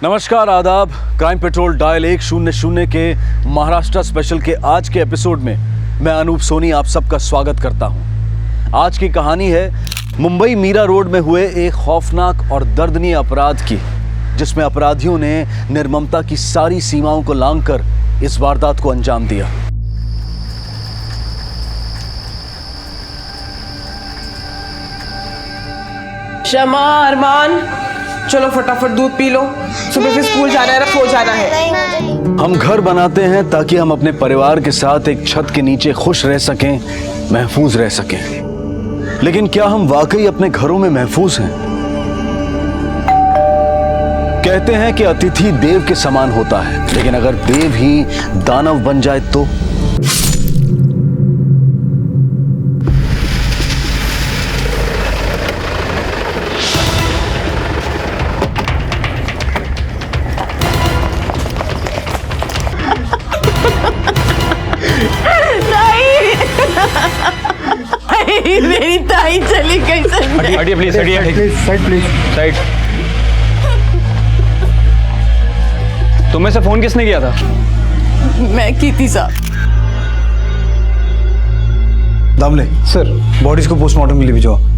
नमस्कार, आदाब। Crime petrol dial 100 के महाराष्ट्र स्पेशल के आज के एपिसोड में मैं अनूप सोनी आप सबका स्वागत करता हूं। आज की कहानी है मुंबई मीरा रोड में हुए एक खौफनाक और दर्दनीय अपराध की, जिसमें अपराधियों ने निर्ममता की सारी सीमाओं को लांघकर इस वारदात को अंजाम दिया। शमा, अरमान, चलो फटाफट दूध पी लो, सुबह फिर स्कूल जाना है, सो जाना है। हम घर बनाते हैं ताकि हम अपने परिवार के साथ एक छत के नीचे खुश रह सकें, महफूज रह सकें। लेकिन क्या हम वाकई अपने घरों में महफूज हैं? कहते हैं कि अतिथि देव के समान होता है, लेकिन अगर देव ही दानव बन जाए तो? मेरी ताई चली गई। हटिए प्लीज, हटिए साइड प्लीज, साइड। तुम्हें से फोन किसने किया था? मैं की थी साहब। दामले सर, बॉडीज को पोस्टमार्टम के लिए भिजवाओ।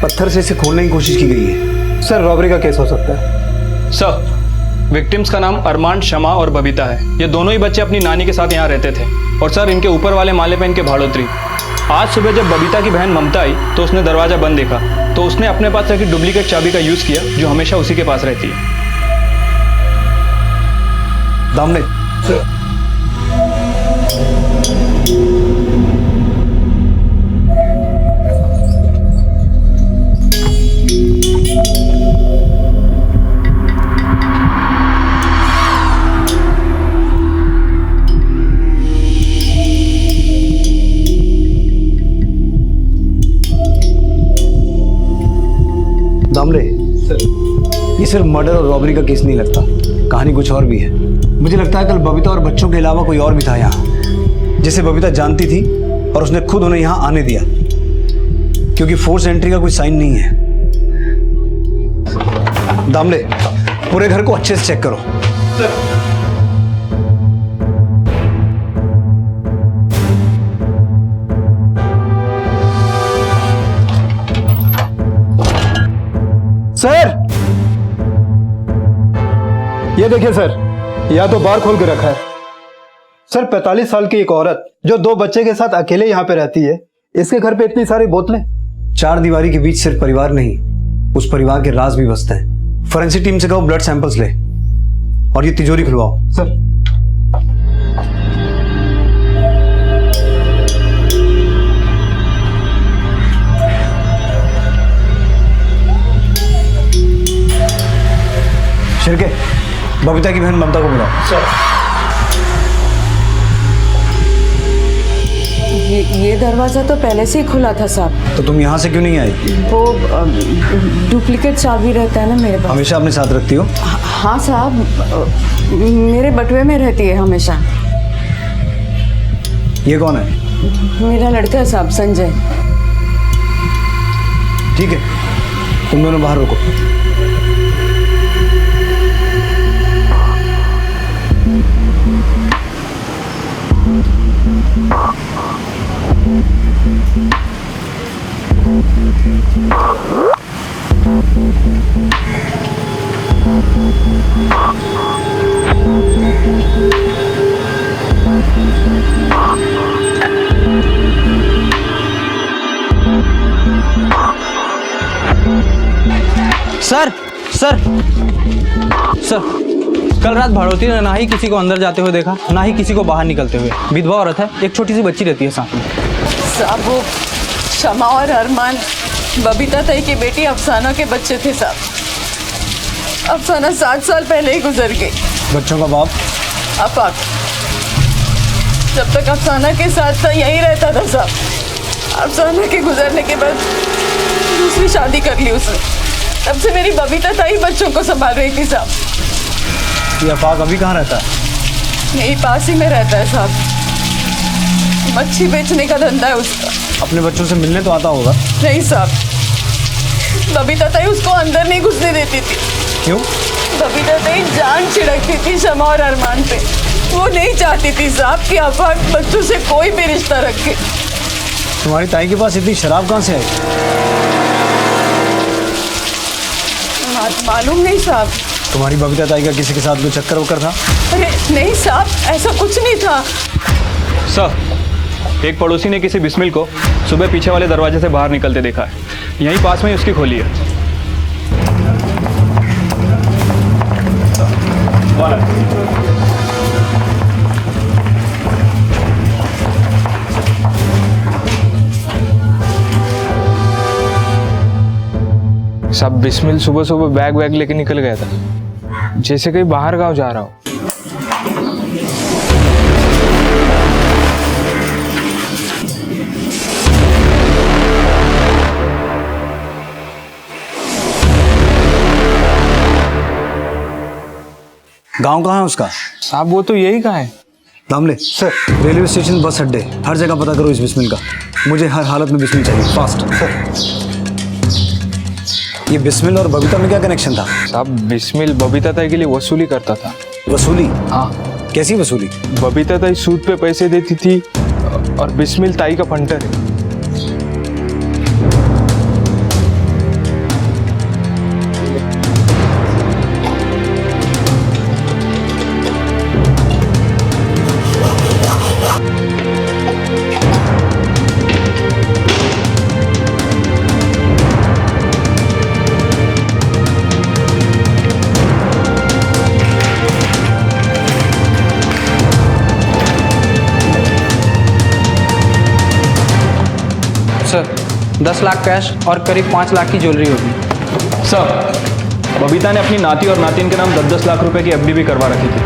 पत्थर से इसे खोलने की कोशिश की गई है। सर, रॉबरी का केस हो सकता है। सर, विक्टिम्स का नाम अरमान, शमा और बबीता है। ये दोनों ही बच्चे अपनी नानी के साथ यहाँ रहते थे। और सर, इनके ऊपर वाले माले पे इनके भाड़ोत्री। आज सुबह जब बबीता की बहन ममता आई तो उसने दरवाजा बंद देखा, तो उसने अपने पास रखी डुप्लीकेट चाबी का यूज किया, जो हमेशा उसी के पास रहती है। दामले सर, दामले सर, ये सिर्फ मर्डर और रॉबरी का केस नहीं लगता, कहानी कुछ और भी है। मुझे लगता है कल बबीता और बच्चों के अलावा कोई और भी था यहाँ, जिसे बबीता जानती थी और उसने खुद उन्हें यहाँ आने दिया, क्योंकि फोर्स एंट्री का कोई साइन नहीं है। दामले, पूरे घर को अच्छे से चेक करो। सर, ये देखिए सर, या तो बार खोल के रखा है। सर, 45 साल की एक औरत जो 2 बच्चे के साथ अकेले यहाँ पे रहती है, इसके घर पे इतनी सारी बोतलें। 4 दीवारी के बीच सिर्फ परिवार नहीं, उस परिवार के राज भी बसते हैं। फोरेंसिक टीम से कहो ब्लड सैंपल्स ले और ये तिजोरी खुलवाओ। सर, शिरके, बबीता की बहन ममता को बुलाओ। सर, ये दरवाजा तो पहले से ही खुला था साहब। तो तुम यहाँ से क्यों नहीं आई? वो डुप्लीकेट चाबी रहता है ना मेरे पास। हमेशा अपने साथ रखती हो? हाँ साहब, मेरे बटुए में रहती है हमेशा। ये कौन है? मेरा लड़का है साहब, संजय। ठीक है, तुम दोनों बाहर रुको। सर सर सर, कल रात भाड़ोती ने ना ही किसी को अंदर जाते हुए देखा, ना ही किसी को बाहर निकलते हुए। विधवा औरत है, एक छोटी सी बच्ची रहती है साथ में। साहब, वो शमा और अरमान बबीता ताई की बेटी अफसाना के बच्चे थे साहब। अफसाना 7 साल पहले ही गुजर गई। बच्चों का बाप? आफाक। जब तक अफसाना के साथ था यहीं रहता था साहब। अफसाना के गुजरने के बाद दूसरी शादी कर ली उसने। तब से मेरी बबीता ताई बच्चों को संभाल रही थी साहब। ये अफाक अभी कहाँ रहता है? यही पास ही में रहता है साहब। मच्छी बेचने का धंधा है उसका। अपने बच्चों से मिलने तो आता होगा। नहीं साहब, बबीता ताई उसको अंदर नहीं घुसने देती थी। क्यों? बबीता ताई जान छिड़कती थी शमा और अरमान पे। वो नहीं चाहती थी साहब कि अफाक बच्चों से कोई भी रिश्ता रखे। तुम्हारी ताई के पास इतनी शराब कहाँ से आई? मालूम नहीं साहब। तुम्हारी बबीता ताई का किसी के साथ कोई चक्कर वक्कर था? अरे नहीं साहब, ऐसा कुछ नहीं था। सर, एक पड़ोसी ने किसी बिस्मिल को सुबह पीछे वाले दरवाजे से बाहर निकलते देखा है। यहीं पास में ही उसकी खोली है। सब बिस्मिल सुबह सुबह बैग वैग लेके निकल गया था, जैसे कहीं बाहर गांव जा रहा हो। गांव कहाँ है उसका? साहब वो तो यही कहा है। दामले सर, रेलवे स्टेशन, बस अड्डे, हर जगह पता करो इस बिस्मिल का। मुझे हर हालत में बिस्मिल चाहिए, फास्ट। सर, ये बिस्मिल और बबीता में क्या कनेक्शन था? साहब बिस्मिल बबीता ताई के लिए वसूली करता था। वसूली? हाँ। कैसी वसूली? बबीता ताई सूद पे पैसे देती थी और बिस्मिल ताई का फंटर है। सर 10 लाख कैश और करीब 5 लाख की ज्वेलरी होगी। सर, बबीता ने अपनी नाती और नातिन के नाम 10-10 लाख रुपए की एफडी भी करवा रखी थी।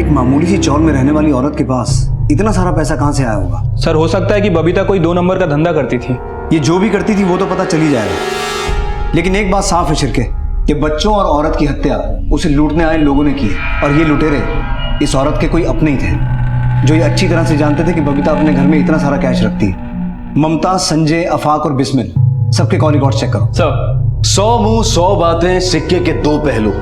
एक मामूली सी चौल में रहने वाली औरत के पास इतना सारा पैसा कहाँ से आया होगा? सर, हो सकता है कि बबीता कोई 2 नंबर का धंधा करती थी। ये जो भी करती थी वो तो पता चल ही जाएगा, लेकिन एक बात साफ है शिरके, कि बच्चों और औरत की हत्या उसे लूटने आए लोगों ने की है, और ये लुटेरे इस औरत के कोई अपने ही थे, जो ये अच्छी तरह से जानते थे कि बबीता अपने घर में इतना सारा कैश रखती है। ममता, संजय, अफाक और बिस्मिल, सबके कॉल रिकॉर्ड चेक करो। सर, 100 मुंह 100 बातें, सिक्के के 2 पहलू।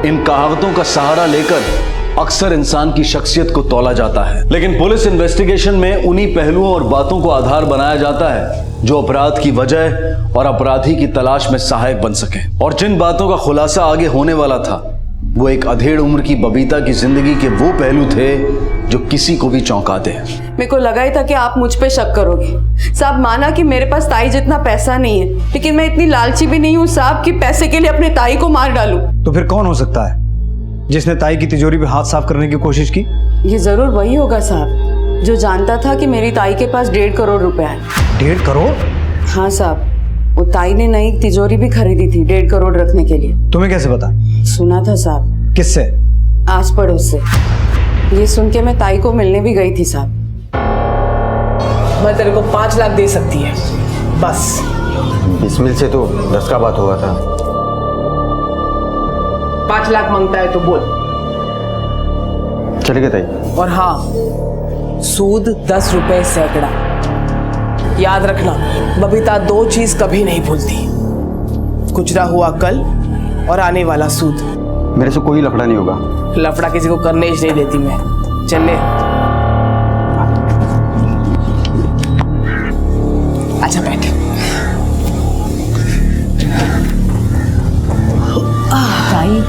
इन कहावतों का सहारा लेकर अक्सर इंसान की शख्सियत को तौला जाता है, लेकिन पुलिस इन्वेस्टिगेशन में उन्हीं पहलुओं और बातों को आधार बनाया जाता है जो अपराध की वजह और अपराधी की तलाश में सहायक बन सके। और जिन बातों का खुलासा आगे होने वाला था, वो एक अधेड़ उम्र की बबीता की जिंदगी के वो पहलू थे जो किसी को भी चौंका दे। मेरे को लगा ही था कि आप मुझ पे शक करोगे साहब। माना कि मेरे पास ताई जितना पैसा नहीं है, लेकिन मैं इतनी लालची भी नहीं हूँ साहब कि पैसे के लिए अपने ताई को मार डालूं। तो फिर कौन हो सकता है जिसने ताई की तिजोरी पे हाथ साफ करने की कोशिश की? ये जरूर वही होगा साहब जो जानता था कि मेरी ताई के पास 1.5 करोड़ रुपए है। 1.5 करोड़? हाँ साहब, वो ताई ने नई तिजोरी भी खरीदी थी 1.5 करोड़ रखने के लिए। तुम्हें कैसे पता? सुना था साहब। किससे? आस पड़ोस से। ये सुन के मैं ताई को मिलने भी गई थी साहब। मैं तेरे को 5 लाख दे सकती है बस। बिस्मिल से तो 10 का बात हुआ था। 5 लाख मांगता है तो बोल। चलेगा ताई। और हाँ, सूद 10 रुपए सैकड़ा। याद रखना, बबीता 2 चीज कभी नहीं भूलती, गुजरा हुआ कल और आने वाला सूद। मेरे से कोई लफड़ा नहीं होगा। लफड़ा किसी को करने ही नहीं देती मैं। चल ले। अच्छा बैठ। ताई,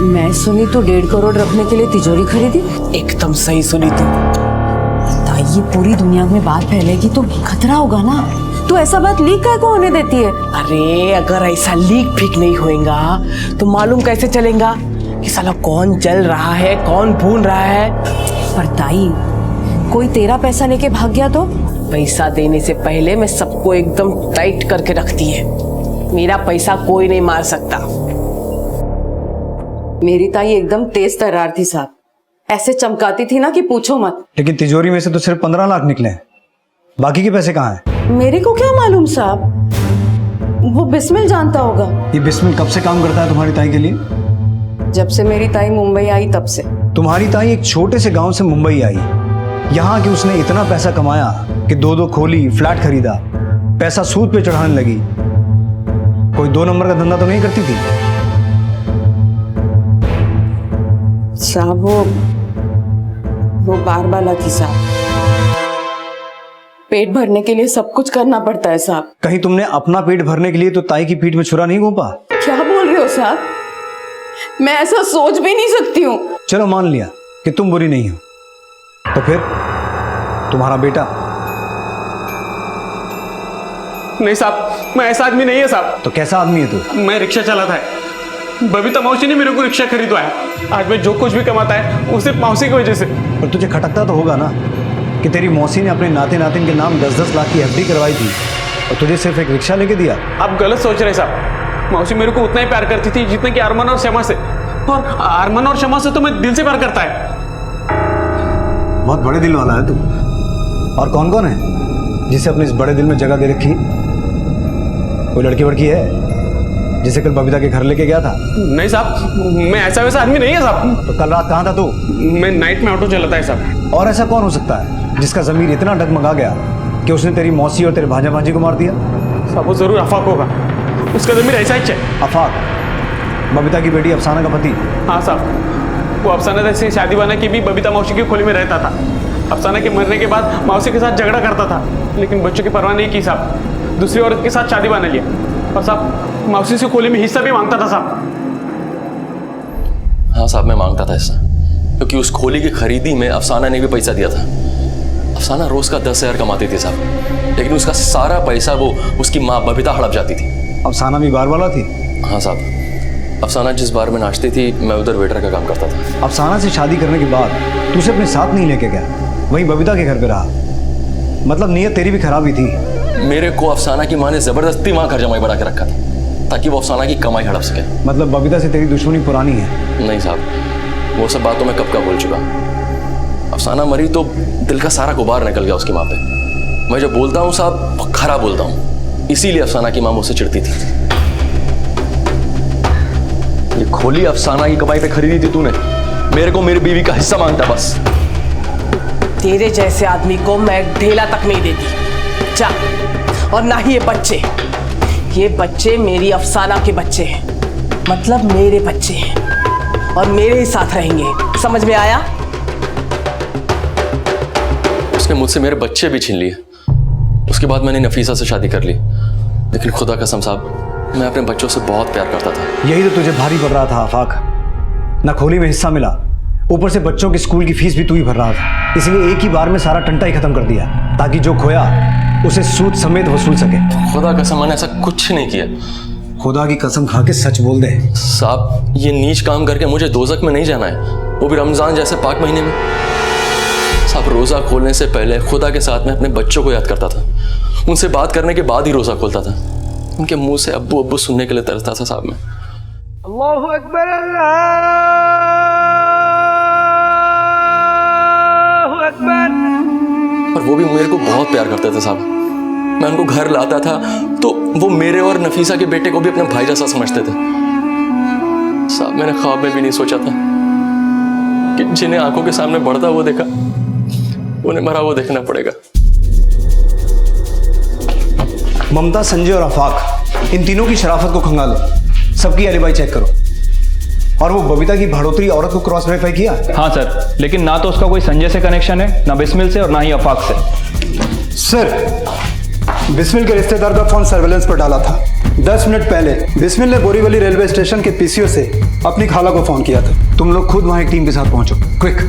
मैं सुनी तो 1.5 करोड़ रखने के लिए तिजोरी खरीदी। एकदम सही सुनी तू। ताई, ये पूरी दुनिया में बात फैलेगी तो खतरा होगा ना। तो ऐसा बात लीक काय को होने देती है? अरे अगर ऐसा लीक फीक नहीं होएगा तो मालूम कैसे चलेगा कि साला कौन जल रहा है, कौन भून रहा है। पर ताई, कोई तेरा पैसा लेके भाग गया तो? पैसा देने से पहले मैं सबको एकदम टाइट करके रखती है। मेरा पैसा कोई नहीं मार सकता। मेरी ताई एकदम तेज तर्रार थी साहब, ऐसे चमकाती थी ना कि पूछो मत। लेकिन तिजोरी में से तो सिर्फ 15 लाख निकले हैं। बाकी के पैसे कहाँ हैं? मेरे को क्या मालूम साहब, वो बिस्मिल जानता होगा। ये बिस्मिल कब से काम करता है तुम्हारी ताई के लिए? जब से मेरी ताई मुंबई आई तब से। तुम्हारी ताई एक छोटे से गांव से मुंबई आई, यहाँ कि उसने इतना पैसा कमाया कि दो खोली, फ्लैट खरीदा, पैसा सूद पे चढ़ाने लगी। कोई 2 नंबर का धंधा तो नहीं करती थी? साहब वो बार बाला थी साहब। पेट भरने के लिए सब कुछ करना पड़ता है साहब। कहीं तुमने अपना पेट भरने के लिए तो ताई की पीठ में छुरा नहीं घोंपा? क्या बोल रहे हो साहब, मैं ऐसा सोच भी नहीं सकती हूँ। चलो मान लिया कि तुम बुरी नहीं हो, तो फिर तुम्हारा बेटा? नहीं साहब, मैं ऐसा आदमी नहीं है साहब। तो कैसा आदमी है तू? मैं रिक्शा चलाता है। बबीता मौसी ने मेरे को रिक्शा खरीदवाया। आज मैं जो कुछ भी कमाता है वो सिर्फ मौसी की वजह से। और तुझे खटकता तो होगा ना कि तेरी मौसी ने अपने नाते नातिन के नाम 10-10 लाख की एफडी करवाई थी और तुझे सिर्फ एक रिक्शा लेके दिया। आप गलत सोच रहे साहब। मौसी मेरे को उतना ही प्यार करती थी जितना कि अरमान और शमा से, और अरमान और शमा से तो मैं दिल से प्यार करता है। बहुत बड़े दिल वाला है तू। और कौन कौन है जिसे अपने इस बड़े दिल में जगह दे रखी? कोई लड़की वड़की है जिसे कल बबीता के घर लेके गया था? नहीं साहब, मैं ऐसा वैसा आदमी नहीं है साहब। तो कल रात कहाँ था तू? मैं नाइट में ऑटो चलाता है साहब। और ऐसा कौन हो सकता है जिसका जमीर इतना डगमगा गया कि उसने तेरी मौसी और तेरे भांजा भांजी को मार दिया? साहब वो जरूर अफाक होगा, उसका जमीर ऐसा ही है। अफाक बबीता की बेटी अफसाना का पति? हाँ साहब, वो अफसाना से शादी वाना की भी बबीता मौसी की खोली में रहता था। अफसाना के मरने के बाद मौसी के साथ झगड़ा करता था, लेकिन बच्चों की परवाह नहीं की साहब। दूसरी औरत के साथ शादी बना लिया और साहब मौसी से खोली में हिस्सा भी मांगता था साहब। हाँ साहब, मैं मांगता था हिस्सा, क्योंकि उस खोली की खरीदी में अफसाना ने भी पैसा दिया था। अफसाना रोज का 10,000 कमाती थी साहब, लेकिन उसका सारा पैसा वो उसकी माँ बबीता हड़प जाती थी। अफसाना भी बार वाला थी? हाँ साहब, अफसाना जिस बार में नाचती थी मैं उधर वेटर का काम करता था। अफसाना से शादी करने के बाद तू उसे अपने साथ नहीं लेके गया, वहीं बबीता के घर पे रहा। मतलब नीयत तेरी भी खराब ही थी। मेरे को अफसाना की माँ ने जबरदस्ती वहाँ घर जमाई बना के रखा था ताकि वो अफसाना की कमाई हड़प सके। मतलब बबीता से तेरी दुश्मनी पुरानी है? नहीं साहब, वो सब बातों में कब का बोल चुका। अफसाना मरी तो दिल का सारा गुबार निकल गया उसकी माँ पे। मैं जब बोलता हूँ साहब खराब बोलता हूँ, इसीलिए अफसाना की माँ मुझसे चिढ़ती थी। ये खोली अफसाना की कमाई पे खरीदी थी तूने, मेरे को मेरी बीवी का हिस्सा मांगता बस। तेरे जैसे आदमी को मैं ढेला तक नहीं देती। जा, और ना ही ये बच्चे मेरी अफसाना के बच्चे हैं, मतलब मेरे बच्चे हैं और मेरे ही साथ रहेंगे। समझ में आया? उसने मुझसे मेरे बच्चे भी छीन लिए। उसके बाद मैंने नफीसा से शादी कर ली, लेकिन खुदा कसम साहब मैं अपने बच्चों से बहुत प्यार करता था। यही तो तुझे भारी पड़ रहा था आफाक। ना खोली में हिस्सा मिला, ऊपर से बच्चों की स्कूल की फीस भी तू ही भर रहा था। इसलिए एक ही बार में सारा टंटा ही खत्म कर दिया ताकि जो खोया उसे सूद समेत वसूल सके। खुदा कसम मैंने ऐसा कुछ नहीं किया। खुदा की कसम खा के सच बोल दे। साहब ये नीच काम करके मुझे दोजख में नहीं जाना है, वो भी रमजान जैसे पाक महीने में। साहब रोजा खोलने से पहले खुदा के साथ में अपने बच्चों को याद करता था। उनसे बात करने के बाद ही रोजा खोलता था। उनके मुंह से अब्बू अब्बू सुनने के लिए तरसता था साहब मैं। अल्लाहु अकबर, अल्लाहु अकबर। और वो भी मेरे को बहुत प्यार करते थे साहब। मैं उनको घर लाता था तो वो मेरे और नफीसा के बेटे को भी अपने भाई जैसा समझते थे। साहब मैंने ख्वाब में भी नहीं सोचा था कि जिन्हें आंखों के सामने बढ़ता वो देखा, उन्हें मरा वो देखना पड़ेगा। ममता, संजय और आफाक, इन तीनों की शराफत को खंगालो। सबकी एलिबाई चेक करो। और वो बबीता की भाड़ोत्री औरत को क्रॉस वेरीफाई किया? हाँ सर, लेकिन ना तो उसका कोई संजय से कनेक्शन है, ना बिस्मिल से और ना ही अफाक से। सर बिस्मिल के रिश्तेदार का फोन सर्वेलेंस पर डाला था। 10 मिनट पहले बिस्मिल ने बोरीवली रेलवे स्टेशन के पीसीओ से अपनी खाला को फोन किया था। तुम लोग खुद वहां एक टीम के साथ पहुंचो, क्विक।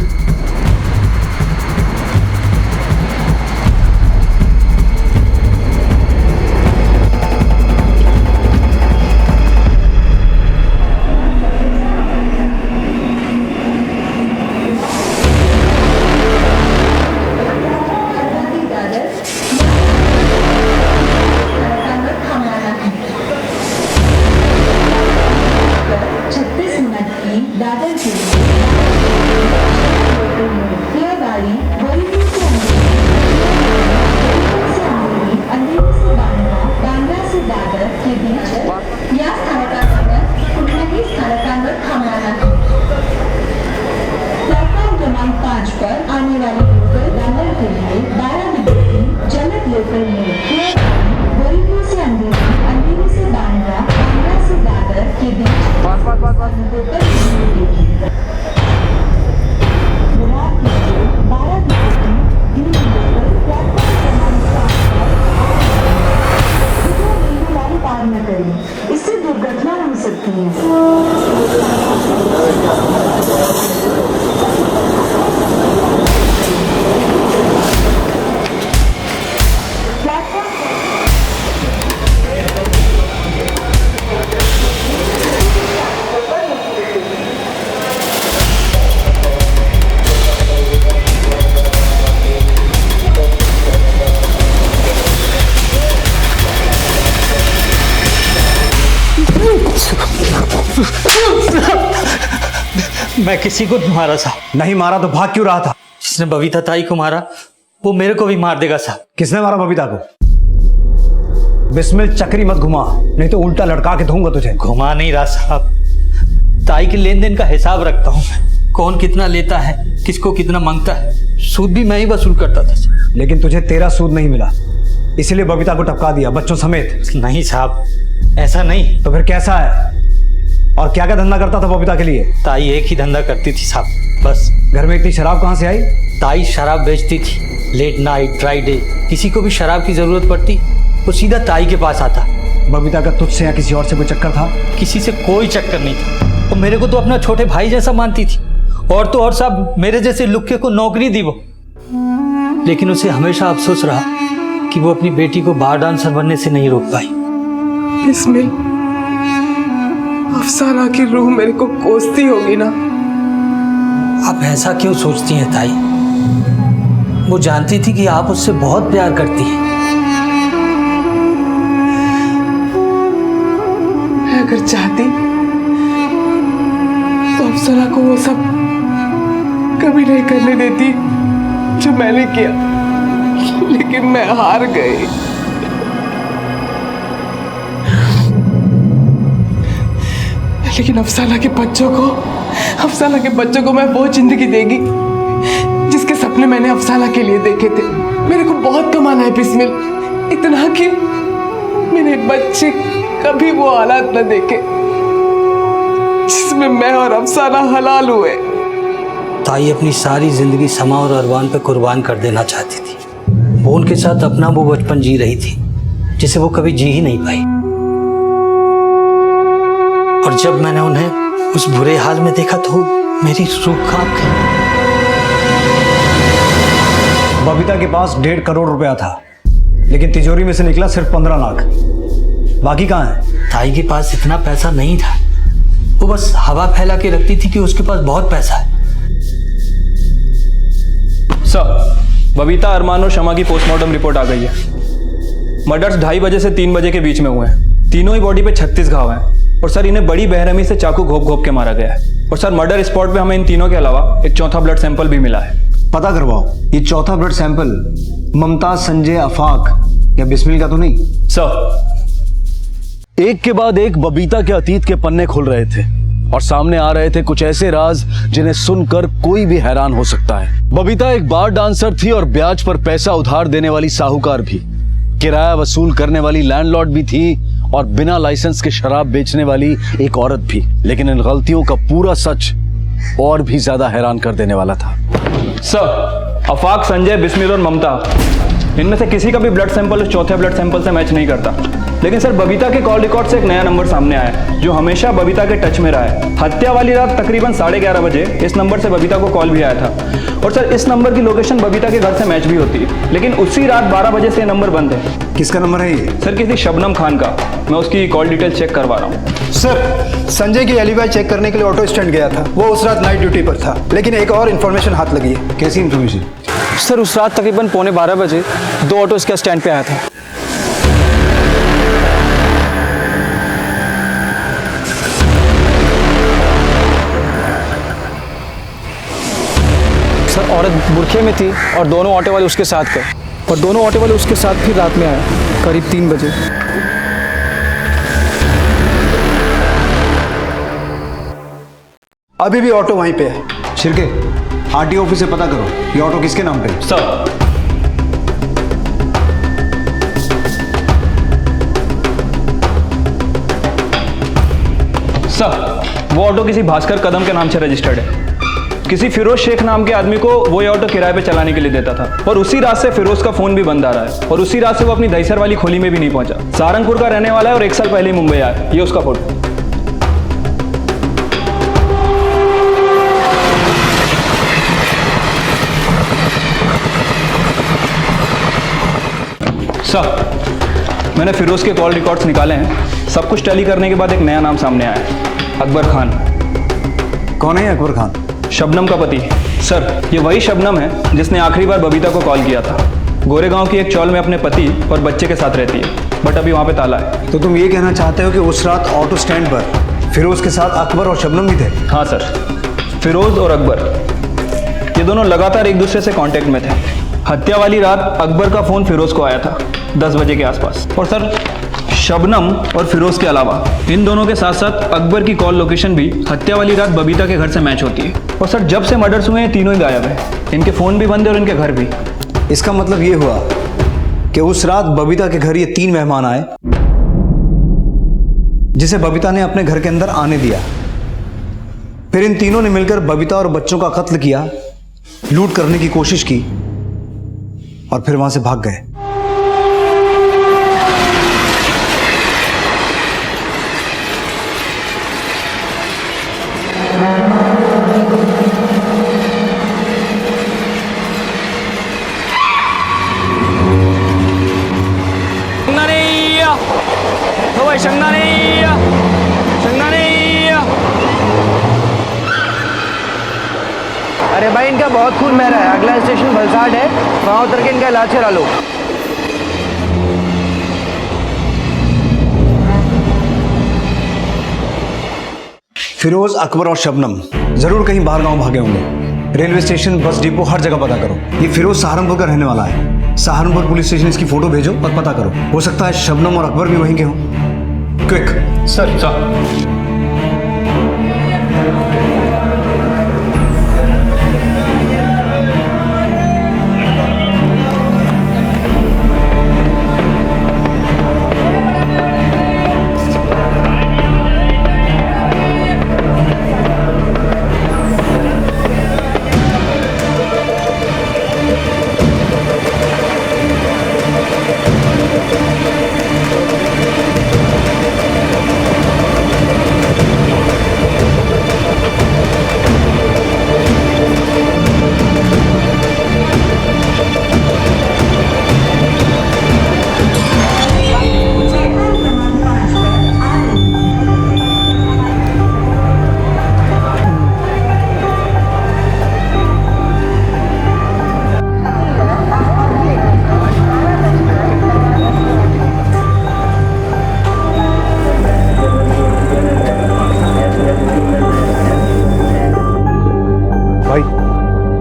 मैं किसी को नहीं मारा साहब। नहीं मारा तो भाग क्यों रहा था? जिसने बबीता ताई को मारा वो मेरे को भी मार देगा साहब। किसने मारा बबीता को? बिस्मिल, चक्री मत घुमा, नहीं तो उल्टा लटका के दूंगा तुझे। घुमा नहीं रहा साहब, ताई के लेन देन का हिसाब रखता हूँ मैं। कौन कितना लेता है, किसको कितना मांगता है, सूद भी मैं ही वसूल करता था। लेकिन तुझे तेरा सूद नहीं मिला, इसलिए बबीता को टपका दिया, बच्चों समेत। नहीं साहब, ऐसा नहीं। तो फिर कैसा है? और क्या क्या धंधा करता था बबीता के लिए? ताई एक ही धंधा करती थी साहब, बस। घर में इतनी शराब कहाँ से आई? ताई शराब बेचती थी, लेट नाइट, ड्राई डे। किसी को भी शराब की जरूरत पड़ती वो सीधा ताई के पास आता। बबीता का तुझसे या किसी और से कोई चक्कर था? किसी से कोई चक्कर नहीं था। वो मेरे को तो अपना छोटे भाई जैसा मानती थी, और तो और साहब मेरे जैसे लुक्के को नौकरी दी वो। लेकिन उसे हमेशा अफसोस रहा कि वो अपनी बेटी को बार डांसर बनने से नहीं रोक पाई। बिस्मिल, अफसाना की रूह मेरे को कोसती होगी ना? आप ऐसा क्यों सोचती हैं ताई? वो जानती थी कि आप उससे बहुत प्यार करती हैं। मैं अगर चाहती तो अफसाना को वो सब कभी नहीं करने देती जो मैंने किया, लेकिन मैं हार गई। लेकिन अफसाना के बच्चों को मैं वो जिंदगी देगी जिसके सपने मैंने अफसाना के लिए देखे थे। मेरे को बहुत कमाना है बिस्मिल, इतना कि मेरे बच्चे कभी वो हालात न देखे जिसमें मैं और अफसाना हलाल हुए। ताई अपनी सारी जिंदगी समा और अरमान पे कुर्बान कर देना चाहती थी। वो उनके साथ अपना वो बचपन जी रही थी जिसे वो कभी जी ही नहीं पाई। और जब मैंने उन्हें उस बुरे हाल में देखा तो मेरी रूह कांप गई। बबीता के पास 1.5 करोड़ रुपया था, लेकिन तिजोरी में से निकला सिर्फ 15 लाख। बाकी कहाँ है? ताई के पास इतना पैसा नहीं था, वो बस हवा फैला के रखती थी कि उसके पास बहुत पैसा है। सर, बबीता, अरमान और शमा की पोस्टमार्टम रिपोर्ट आ गई है। मर्डर्स 2:30 बजे से 3 बजे के बीच में हुए हैं। तीनों ही बॉडी पे 36 घाव हैं। और सर, इन्हें बड़ी बेरहमी से चाकू घोप घोप के मारा गया है। और सर, मर्डर स्पॉट पे हमें इन तीनों के अलावा एक चौथा ब्लड सैंपल भी मिला है। पता करवाओ, ये चौथा ब्लड सैंपल ममताज, संजय, आफाक या बिस्मिल का तो नहीं? सर, एक के बाद एक बबीता के अतीत के पन्ने खुल रहे थे और सामने आ रहे थे कुछ ऐसे राज जिन्हें सुनकर कोई भी हैरान हो सकता है। बबीता एक बार डांसर थी और ब्याज पर पैसा उधार देने वाली साहूकार भी, किराया वसूल करने वाली लैंडलॉर्ड भी थी और बिना लाइसेंस के शराब बेचने वाली एक औरत भी। लेकिन इन गलतियों का पूरा सच और भी ज्यादा हैरान कर देने वाला था। सर, आफाक, संजय, बिस्मिल और ममता, इनमें से किसी का भी ब्लड सैंपल उस चौथे ब्लड सैंपल से मैच नहीं करता। लेकिन सर, बबीता के कॉल रिकॉर्ड से एक नया नंबर सामने आया है जो हमेशा बबीता के टच में रहा है। हत्या वाली रात तकरीबन 11:30 बजे इस नंबर से बबीता को कॉल भी आया था। और सर, इस नंबर की लोकेशन बबीता के घर से मैच भी होती है। लेकिन उसी रात 12 बजे से नंबर बंद है। किसका नंबर है ये? सर, किसी शबनम खान का। मैं उसकी कॉल डिटेल चेक करवा रहा हूँ। सर, संजय की एलिबाई चेक करने के लिए ऑटो स्टैंड गया था। वो उस रात नाइट ड्यूटी पर था, लेकिन एक और इन्फॉर्मेशन हाथ लगी है। कैसी इन्फॉर्मेशन? सर, उस रात तकरीबन 11:15 बजे 2 ऑटो इसके स्टैंड पे आया था। सर, औरत बुरखे में थी और दोनों ऑटो वाले उसके साथ थे। और दोनों ऑटो वाले उसके साथ फिर रात में आए करीब 3 बजे। अभी भी ऑटो वहीं पे है। शिरके, आरटीओ ऑफिस से पता करो ये ऑटो किसके नाम पे है। सर, वो ऑटो किसी भास्कर कदम के नाम से रजिस्टर्ड है। किसी फिरोज शेख नाम के आदमी को वो ये ऑटो किराए पे चलाने के लिए देता था। और उसी रात से फिरोज का फोन भी बंद आ रहा है। और उसी रात से वो अपनी दहीसर वाली खोली में भी नहीं पहुंचा। सहारनपुर का रहने वाला है और 1 साल पहले ही मुंबई आया। ये उसका फोटो। सर, मैंने फिरोज के कॉल रिकॉर्ड्स निकाले हैं। सब कुछ टैली करने के बाद एक नया नाम सामने आया है, अकबर खान। कौन है अकबर खान? शबनम का पति। सर, ये वही शबनम है जिसने आखिरी बार बबीता को कॉल किया था। गोरेगांव की एक चौल में अपने पति और बच्चे के साथ रहती है, बट अभी वहाँ पे ताला है। तो तुम ये कहना चाहते हो कि उस रात ऑटो स्टैंड पर फिरोज के साथ अकबर और शबनम भी थे। हाँ सर, फिरोज और अकबर ये दोनों लगातार एक दूसरे से कांटेक्ट में थे। हत्या वाली रात अकबर का फ़ोन फिरोज को आया था 10 बजे के आसपास। और सर, शबनम और फिरोज के अलावा इन दोनों के साथ साथ अकबर की कॉल लोकेशन भी हत्या वाली रात बबीता के घर से मैच होती है। और सर, जब से मर्डर्स हुए हैं तीनों ही गायब है। इनके फ़ोन भी बंद है और इनके घर भी। इसका मतलब ये हुआ कि उस रात बबीता के घर ये 3 मेहमान आए जिसे बबीता ने अपने घर के अंदर आने दिया। फिर इन तीनों ने मिलकर बबीता और बच्चों का कत्ल किया, लूट करने की कोशिश की और फिर वहां से भाग गए। अरे भाई, इनका बहुत खून बह रहा है। अगला स्टेशन वलसाड है, वहाँ उतर के इनका इलाज करा लो। फिरोज, अकबर और शबनम जरूर कहीं बाहर गांव भागे होंगे। रेलवे स्टेशन, बस डिपो, हर जगह पता करो। ये फिरोज सहारनपुर का रहने वाला है। सहारनपुर पुलिस स्टेशन इसकी फोटो भेजो और पता करो। हो सकता है शबनम और अकबर भी वहीं के हों। Quick sir. सर,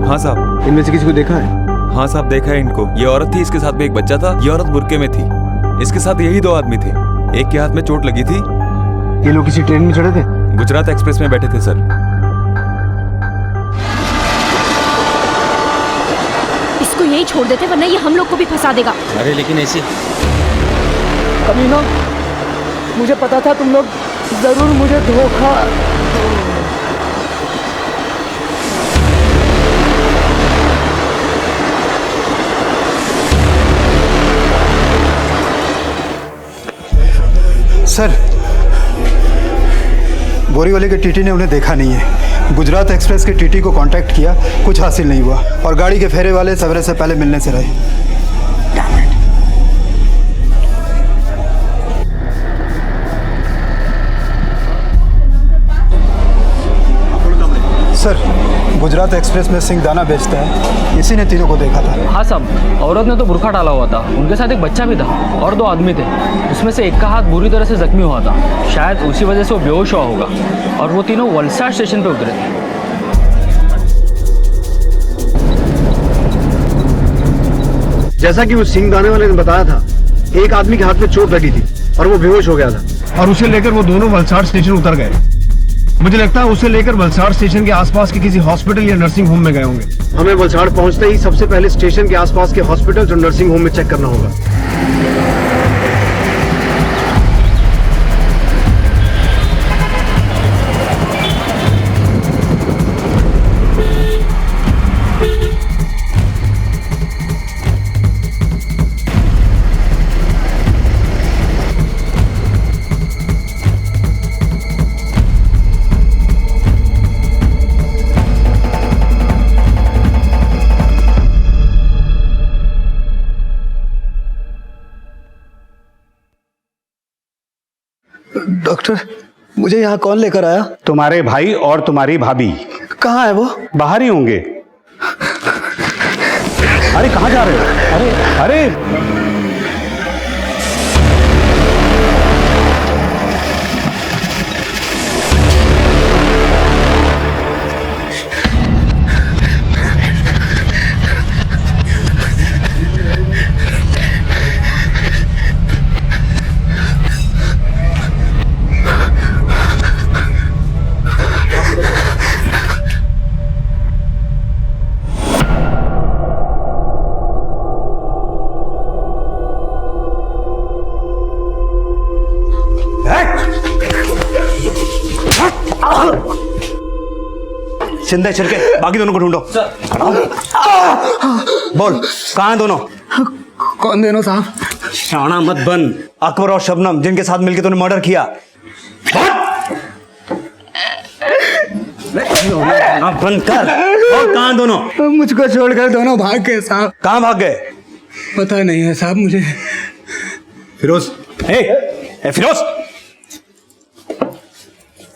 हाँ साहब, इनमें से किसी को देखा है? हाँ साहब, देखा है इनको। ये औरत थी, इसके साथ में एक बच्चा था। ये औरत बुर्के में थी। इसके साथ यही 2 आदमी थे। एक के हाथ में चोट लगी थी। ये लोग किसी ट्रेन में चढ़े थे? गुजरात एक्सप्रेस में बैठे थे सर। इसको यही छोड़ देते, वरना ये हम लोग को भी फंसा देगा। अरे लेकिन ऐसी कमीनो, मुझे पता था तुम लोग जरूर मुझे धोखा। सर, बोरीवली के टीटी ने उन्हें देखा नहीं है। गुजरात एक्सप्रेस के टीटी को कांटेक्ट किया, कुछ हासिल नहीं हुआ और गाड़ी के फेरे वाले सवेरे से पहले मिलने से रहे। सर, गुजरात एक्सप्रेस में सिंह दाना बेचता है, इसी ने तीनों को देखा था। हाँ साहब, औरत ने तो बुर्खा डाला हुआ था। उनके साथ एक बच्चा भी था और 2 आदमी थे। उसमें से एक का हाथ बुरी तरह से जख्मी हुआ था। शायद उसी वजह से वो बेहोश हुआ होगा। और वो तीनों वलसाड स्टेशन पे उतरे थे। जैसा कि उस सिंह दाने वाले ने बताया था, एक आदमी के हाथ में चोट लगी थी और वो बेहोश हो गया था और उसे लेकर वो दोनों वलसाड स्टेशन उतर गए। मुझे लगता है उसे लेकर वलसाड स्टेशन के आसपास के किसी हॉस्पिटल या नर्सिंग होम में गए होंगे। हमें वलसाड़ पहुंचते ही सबसे पहले स्टेशन के आसपास के हॉस्पिटल और नर्सिंग होम में चेक करना होगा। डॉक्टर, मुझे यहाँ कौन लेकर आया? तुम्हारे भाई और तुम्हारी भाभी। कहाँ है वो? बाहर ही होंगे। अरे कहाँ जा रहे हो? अरे अरे चिंता छिड़के बाकी दोनों को ढूंढो। बोल कहाँ हैं दोनों? कौन दोनों साहब? शाना मत बन। अकबर और शबनम जिनके साथ मिलकर तूने मर्डर किया। बंद कर। और कहाँ दोनों? मुझको छोड़कर दोनों भाग गए साहब। कहाँ भाग गए? पता नहीं है साहब मुझे। फिरोज, ए फिरोज,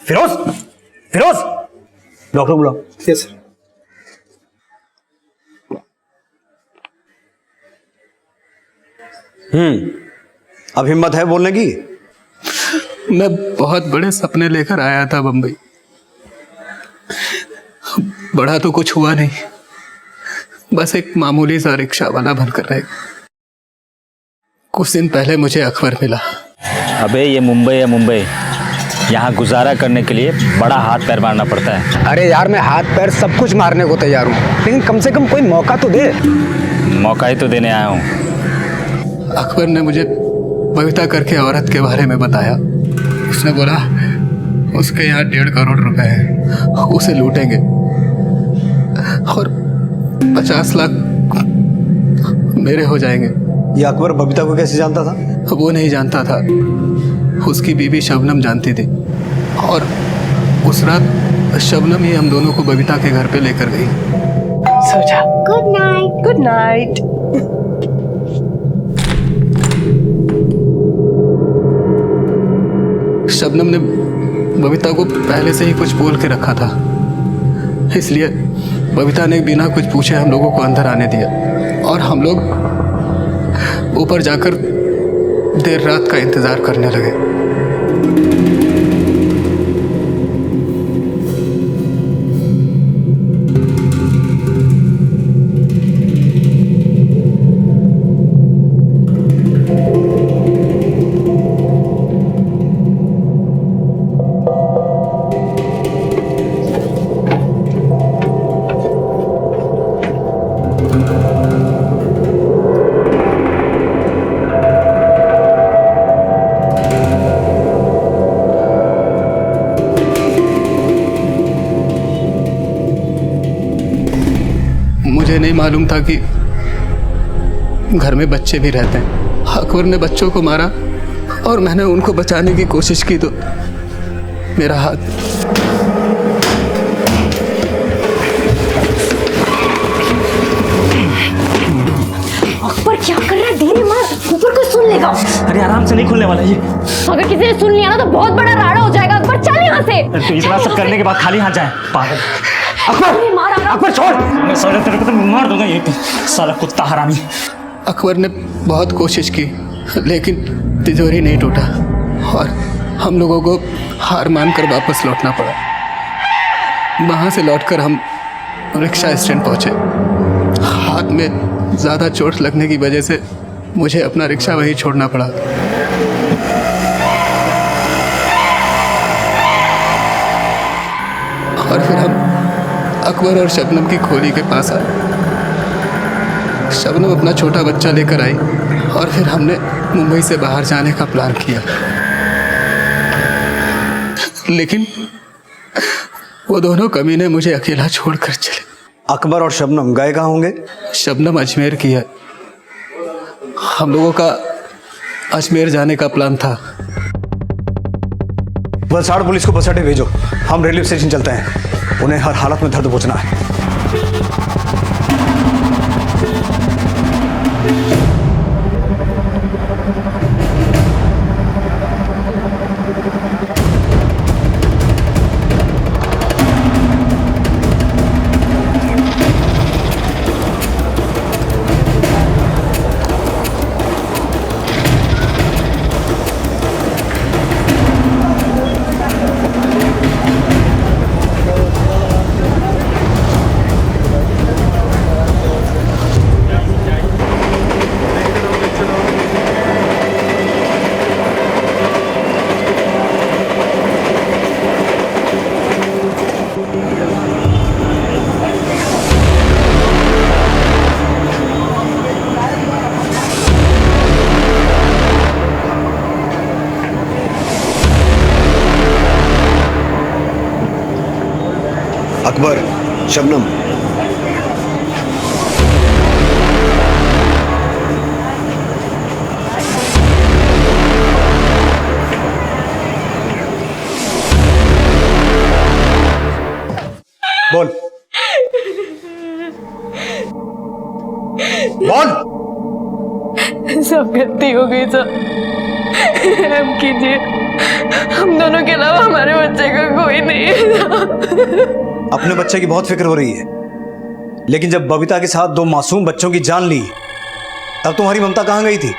फिरोज, फिरोज, डॉक्टर बुलाओ। Yes sir. अब हिम्मत है बोलने की? मैं बहुत बड़े सपने लेकर आया था बम्बई। बड़ा तो कुछ हुआ नहीं, बस एक मामूली सा रिक्शा वाला बनकर रह गया। कुछ दिन पहले मुझे अकबर मिला। अबे ये मुंबई है मुंबई, यहाँ गुजारा करने के लिए बड़ा हाथ पैर मारना पड़ता है। अरे यार मैं हाथ पैर सब कुछ मारने को तैयार हूँ, लेकिन कम से कम कोई मौका तो दे। मौका ही तो देने आया हूँ। अकबर ने मुझे बबीता करके औरत के बारे में बताया। उसने बोला उसके यहाँ 1.5 करोड़ रुपए हैं, उसे लूटेंगे और 50 लाख मेरे हो जाएंगे। ये अकबर बबीता को कैसे जानता था? वो नहीं जानता था, उसकी बीवी शबनम जानती थी। और उस रात शबनम ही हम दोनों को बबीता के घर पे लेकर गई। सो जा। Good night. Good night. Shabnam ने बबीता को पहले से ही कुछ बोल के रखा था, इसलिए बबीता ने बिना कुछ पूछे हम लोगों को अंदर आने दिया और हम लोग ऊपर जाकर देर रात का इंतजार करने लगे। मुझे नहीं मालूम था कि घर में बच्चे भी रहते हैं। अकबर ने बच्चों को मारा और मैंने उनको बचाने की कोशिश की तो मेरा हाथ। अकबर क्या कर रहा है? धीरे मार, ऊपर को सुन लेगा। अरे आराम से नहीं खुलने वाला ये। अगर किसी ने सुन लिया ना तो बहुत बड़ा राड़ा हो जाएगा। अकबर चल यहाँ से। तो इतना सब करने के बाद खाली हाथ जाए पागल। अकबर छोड़, मैं साले तेरे को तो मार दूंगा ये साला कुत्ता हरामी। अकबर ने बहुत कोशिश की लेकिन तिजोरी नहीं टूटा और हम लोगों को हार मानकर वापस लौटना पड़ा। वहाँ से लौटकर हम रिक्शा स्टैंड पहुँचे। हाथ में ज़्यादा चोट लगने की वजह से मुझे अपना रिक्शा वहीं छोड़ना पड़ा। और फिर हम अकबर और शबनम की खोली के पास आए। शबनम अपना छोटा बच्चा लेकर आई और फिर हमने मुंबई से बाहर जाने का प्लान किया, लेकिन वो दोनों कमीने मुझे अकेला छोड़कर चले। अकबर और शबनम गए कहाँ होंगे? शबनम अजमेर की है। हम लोगों का अजमेर जाने का प्लान था। वलसाड़ पुलिस को बस अड्डे भेजो, हम रेलवे स्टेशन चलते हैं। उन्हें हर हालत में दर्द पहुंचना है। अकबर, शबनम, बोल बोल। सब गलती हो गई सर, हम कीजिए, हम दोनों के अलावा हमारे बच्चे का कोई नहीं है। अपने बच्चे की बहुत फिक्र हो रही है, लेकिन जब बबीता के साथ 2 मासूम बच्चों की जान ली तब तुम्हारी ममता कहां गई थी?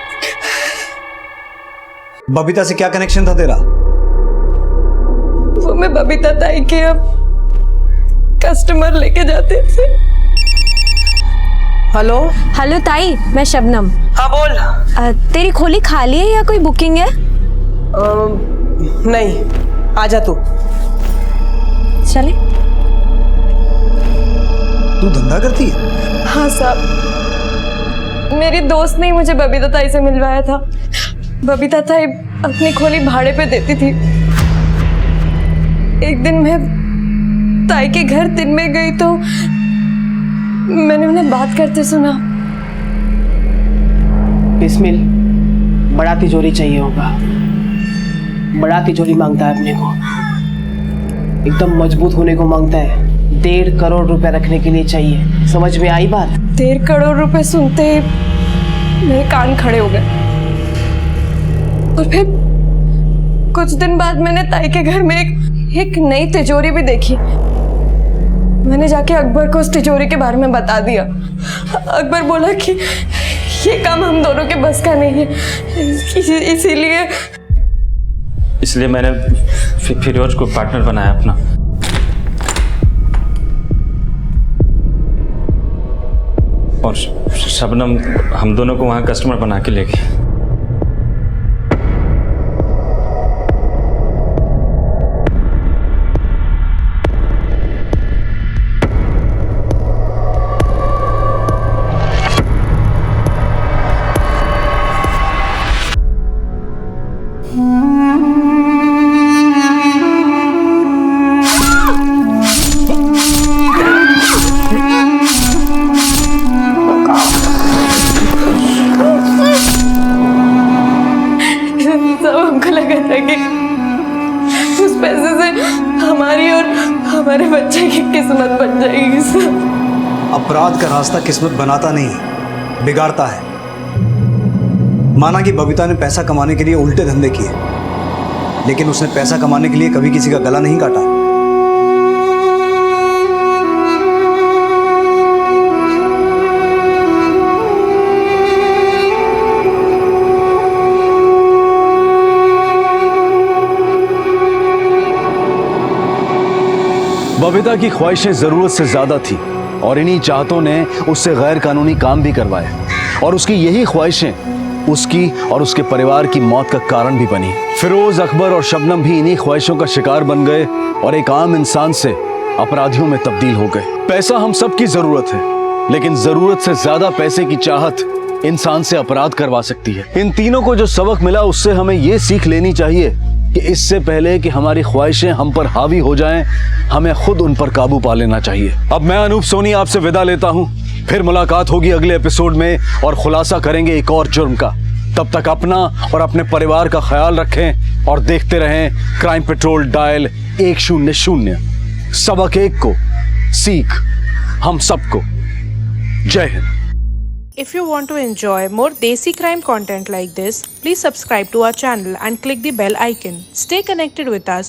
बबीता से क्या कनेक्शन था तेरा? वो मैं बबीता ताई के अब कस्टमर लेके जाते थे। हेलो हेलो ताई, मैं शबनम। हाँ बोल। तेरी खोली खाली है या कोई बुकिंग है? नहीं, आजा तू। चले। तू धंधा करती है? हाँ साहब, मेरी दोस्त ने मुझे बबीता ताई से मिलवाया था। बबीता ताई अपनी खोली भाड़े पे देती थी। एक दिन मैं ताई के घर दिन में गई तो मैंने उन्हें बात करते सुना। बिस्मिल, बड़ा तिजोरी चाहिए होगा, बड़ा तिजोरी मांगता है अपने को, एकदम मजबूत होने को मांगता है। 1.5 करोड़ रुपए रखने के लिए चाहिए, समझ में आई बात? 1.5 करोड़ रुपए सुनते ही मेरे कान खड़े हो गए। और फिर कुछ दिन बाद मैंने ताई के घर में एक नई तिजोरी भी देखी। मैंने जाके अकबर को उस तिजोरी के बारे में बता दिया। अकबर बोला कि ये काम हम दोनों के बस का नहीं है, इसलिए मैंने फिरोज को पार्टनर बनाया अपना। और शबनम हम दोनों को वहाँ कस्टमर बना के ले गई। हमको लगा था कि उस पैसे से हमारी और हमारे बच्चे की किस्मत बन जाएगी सर। अपराध का रास्ता किस्मत बनाता नहीं, बिगाड़ता है। माना कि बबीता ने पैसा कमाने के लिए उल्टे धंधे किए, लेकिन उसने पैसा कमाने के लिए कभी किसी का गला नहीं काटा। बबीता की ख्वाहिशें जरूरत से ज्यादा थी और इन्हीं चाहतों ने उससे गैर कानूनी काम भी करवाए, और उसकी यही ख्वाहिशें उसकी और उसके परिवार की मौत का कारण भी बनी। फिरोज, अकबर और शबनम भी इन्हीं ख्वाहिशों का शिकार बन गए और एक आम इंसान से अपराधियों में तब्दील हो गए। पैसा हम सब की जरूरत है, लेकिन जरूरत से ज्यादा पैसे की चाहत इंसान से अपराध करवा सकती है। इन तीनों को जो सबक मिला उससे हमें ये सीख लेनी चाहिए कि इससे पहले कि हमारी ख्वाहिशें हम पर हावी हो जाएं, हमें खुद उन पर काबू पा लेना चाहिए। अब मैं अनूप सोनी आपसे विदा लेता हूं, फिर मुलाकात होगी अगले एपिसोड में और खुलासा करेंगे एक और जुर्म का। तब तक अपना और अपने परिवार का ख्याल रखें और देखते रहें क्राइम पेट्रोल डायल 100। सबक एक को, सीख हम सबको। जय Hind. If you want to enjoy more Desi crime content like this, please subscribe to our channel and click the bell icon. Stay connected with us.